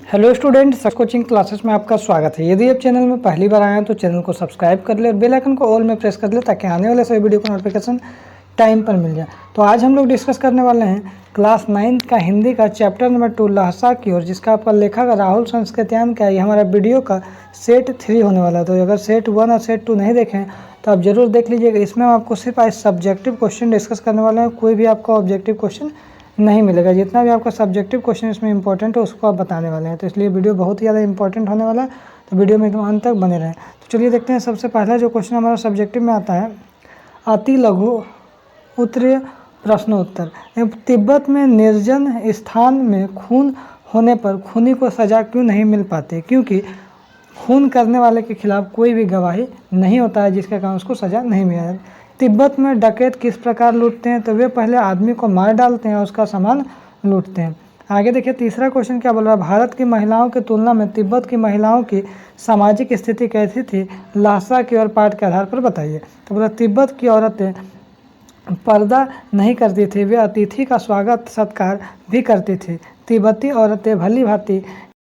Hello student, success coaching classes में आपका स्वागत है। यदि आप चैनल में पहली बार आए हैं तो चैनल को सब्सक्राइब कर ले और बेल आइकन को ऑल में प्रेस कर ले ताकि आने वाले सभी वीडियो का नोटिफिकेशन टाइम पर मिल जाए। तो आज हम लोग डिस्कस करने वाले हैं क्लास 9 का हिंदी का चैप्टर नंबर 2 लहसा की ओर, जिसका आपका लेखक राहुल संस्कृत्यान का। ये हमारा वीडियो का सेट 3 होने वाला है। तो अगर सेट 1 और सेट 2 नहीं देखें तो आप जरूर देख लीजिएगा। इसमें हम आपको सिर्फ आज सब्जेक्टिव क्वेश्चन डिस्कस करने वाले हैं। कोई भी आपको ऑब्जेक्टिव क्वेश्चन नहीं मिलेगा। जितना भी आपका सब्जेक्टिव क्वेश्चन इसमें इंपॉर्टेंट है उसको आप बताने वाले हैं। तो इसलिए वीडियो बहुत ही ज़्यादा इंपॉर्टेंट होने वाला है। तो वीडियो में एकदम अंत तक बने रहें। तो चलिए देखते हैं। सबसे पहला जो क्वेश्चन हमारा सब्जेक्टिव में आता है, अति लघु उत्तरीय प्रश्नोत्तर। तिब्बत में निर्जन स्थान में खून होने पर खूनी को सजा क्यों नहीं मिल पाती? क्योंकि खून करने वाले के खिलाफ कोई भी गवाही नहीं होता है, जिसके कारण उसको सजा नहीं मिला। तिब्बत में डकैत किस प्रकार लूटते हैं? तो वे पहले आदमी को मार डालते हैं और उसका सामान लूटते हैं। आगे देखिए तीसरा क्वेश्चन क्या बोल रहा है, भारत की महिलाओं की तुलना में तिब्बत की महिलाओं की सामाजिक स्थिति कैसी थी? लहसा की और पाठ के आधार पर बताइए। तो बोला तिब्बत की औरतें पर्दा नहीं करती थी, वे अतिथि का स्वागत सत्कार भी करती थी। तिब्बती औरतें भली भांति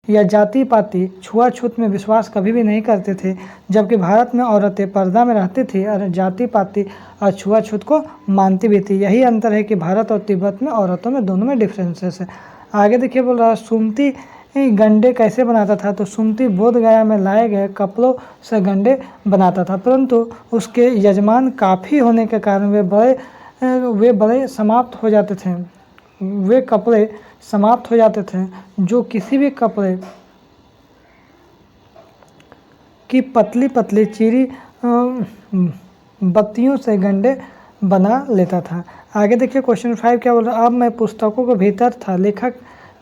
या जाति पाति छुआछूत में विश्वास कभी भी नहीं करते थे, जबकि भारत में औरतें पर्दा में रहती थी और जाति पाति और छुआछूत को मानती भी थी। यही अंतर है कि भारत और तिब्बत में औरतों में दोनों में डिफरेंसेस है। आगे देखिए बोल रहा है, सुमती गंडे कैसे बनाता था? तो सुमती बोध गया में लाए गए कपड़ों से गंडे बनाता था, परंतु उसके यजमान काफ़ी होने के कारण वे बड़े समाप्त हो जाते थे। वे कपड़े समाप्त हो जाते थे जो किसी भी कपड़े की पतली पतली चीरी बत्तियों से गंडे बना लेता था। आगे देखिए क्वेश्चन 5 क्या बोल रहा है, अब मैं पुस्तकों के भीतर था, लेखक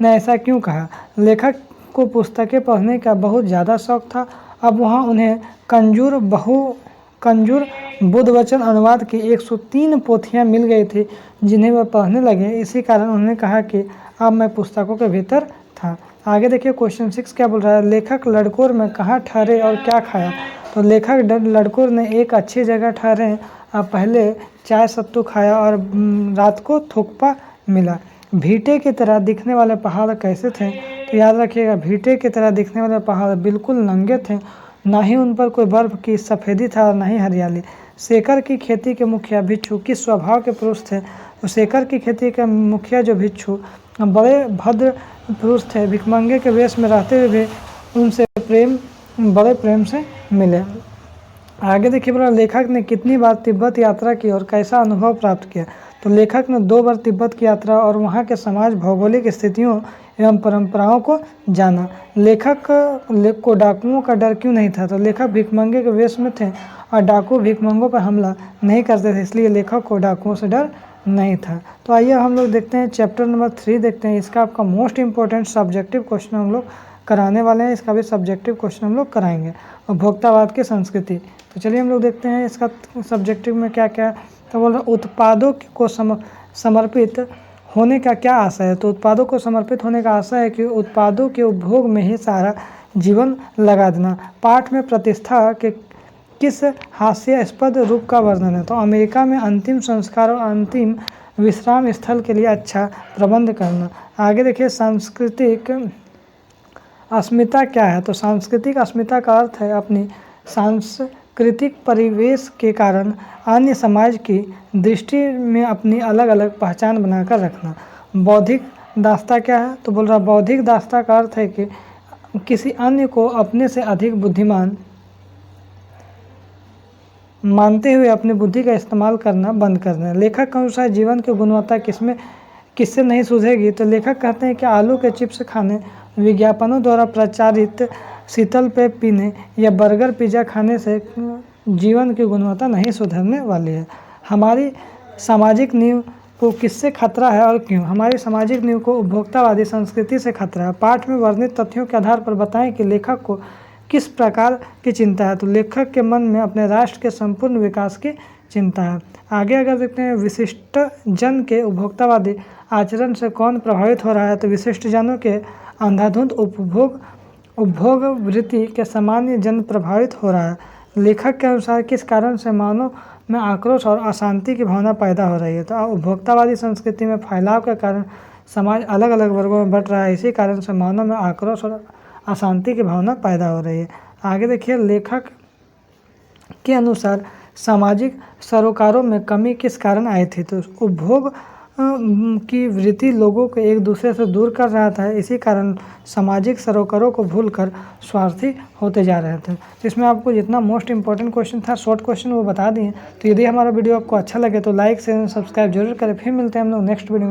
ने ऐसा क्यों कहा? लेखक को पुस्तकें पढ़ने का बहुत ज़्यादा शौक था। अब वहाँ उन्हें कंजूर बुद्ध वचन अनुवाद की 103 पोथियाँ मिल गई थी, जिन्हें वह पढ़ने लगे। इसी कारण उन्होंने कहा कि अब मैं पुस्तकों के भीतर था। आगे देखिए क्वेश्चन 6 क्या बोल रहा है, लेखक लड़कोर में कहाँ ठहरे और क्या खाया? तो लेखक लड़कोर ने एक अच्छी जगह ठहरे, पहले चाय सत्तू खाया और रात को थुक्पा मिला। भीटे की तरह दिखने वाले पहाड़ कैसे थे? तो याद रखिएगा, भीटे की तरह दिखने वाले पहाड़ बिल्कुल नंगे थे, ना ही उन पर कोई बर्फ की सफ़ेदी था और ना ही हरियाली। शेखर की खेती के मुखिया भिक्षु किस स्वभाव के पुरुष थे? तो शेखर की खेती के मुखिया जो भिक्षु बड़े भद्र पुरुष थे, भिखमंगे के वेश में रहते हुए भी उनसे बड़े प्रेम से मिले। आगे देखिए बोला, लेखक ने कितनी बार तिब्बत यात्रा की और कैसा अनुभव प्राप्त किया? तो लेखक ने 2 बार तिब्बत की यात्रा और वहाँ के समाज, भौगोलिक स्थितियों एवं परंपराओं को जाना। लेखक को डाकुओं का डर क्यों नहीं था? तो लेखक भिखमंगे के वेश में थे और डाकू भिखमंगों पर हमला नहीं करते थे, इसलिए लेखक को डाकुओं से डर नहीं था। तो आइए हम लोग देखते हैं चैप्टर नंबर 3 देखते हैं। इसका आपका मोस्ट इंपॉर्टेंट सब्जेक्टिव क्वेश्चन हम लोग कराने वाले हैं। इसका भी सब्जेक्टिव क्वेश्चन हम लोग कराएंगे। उपभोक्तावाद की संस्कृति। तो चलिए हम लोग देखते हैं इसका सब्जेक्टिव में क्या क्या। तो बोल रहा उत्पादों को समर्पित होने का क्या आशय है? तो उत्पादों को समर्पित होने का आशय है कि उत्पादों के उपभोग में ही सारा जीवन लगा देना। पाठ में प्रतिष्ठा के किस हास्यास्पद रूप का वर्णन है? तो अमेरिका में अंतिम संस्कार और अंतिम विश्राम स्थल के लिए अच्छा प्रबंध करना। आगे देखिए सांस्कृतिक अस्मिता क्या है? तो सांस्कृतिक अस्मिता का अर्थ है अपनी सांस्कृतिक परिवेश के कारण अन्य समाज की दृष्टि में अपनी अलग अलग पहचान बनाकर रखना। बौद्धिक दास्ता क्या है? तो बोल रहा बौद्धिक दास्ता का अर्थ है कि किसी अन्य को अपने से अधिक बुद्धिमान मानते हुए अपनी बुद्धि का इस्तेमाल करना बंद करना। लेखक के अनुसार जीवन की गुणवत्ता किससे नहीं सुधरेगी? तो लेखक कहते हैं कि आलू के चिप्स खाने, विज्ञापनों द्वारा प्रचारित शीतल पेय पीने या बर्गर पिज़्ज़ा खाने से जीवन की गुणवत्ता नहीं सुधरने वाली है। हमारी सामाजिक नींव को किससे खतरा है और क्यों? हमारी सामाजिक नींव को उपभोक्तावादी संस्कृति से खतरा है। पाठ में वर्णित तथ्यों के आधार पर बताएं कि लेखक को किस प्रकार की चिंता है? तो लेखक के मन में अपने राष्ट्र के संपूर्ण विकास की चिंता है। आगे अगर देखते हैं विशिष्ट जन के उपभोक्तावादी आचरण से कौन प्रभावित हो रहा है? तो विशिष्ट जनों के अंधाधुंध उपभोग वृत्ति के सामान्य जन प्रभावित हो रहा है। लेखक के अनुसार किस कारण से मानव में आक्रोश और अशांति की भावना पैदा हो रही है? तो उपभोक्तावादी संस्कृति में फैलाव के कारण समाज अलग अलग वर्गों में बंट रहा है, इसी कारण से मानव में आक्रोश और अशांति की भावना पैदा हो रही है। आगे देखिए, लेखक के अनुसार सामाजिक सरोकारों में कमी किस कारण आई थी? तो उपभोग की वृत्ति लोगों को एक दूसरे से दूर कर रहा था, इसी कारण सामाजिक सरोकारों को भूलकर स्वार्थी होते जा रहे थे। तो इसमें आपको जितना मोस्ट इंपॉर्टेंट क्वेश्चन था, शॉर्ट क्वेश्चन, वो बता दिए। तो यदि हमारा वीडियो आपको अच्छा लगे तो लाइक शेयर सब्सक्राइब जरूर करें। फिर मिलते हैं हम लोग नेक्स्ट वीडियो में।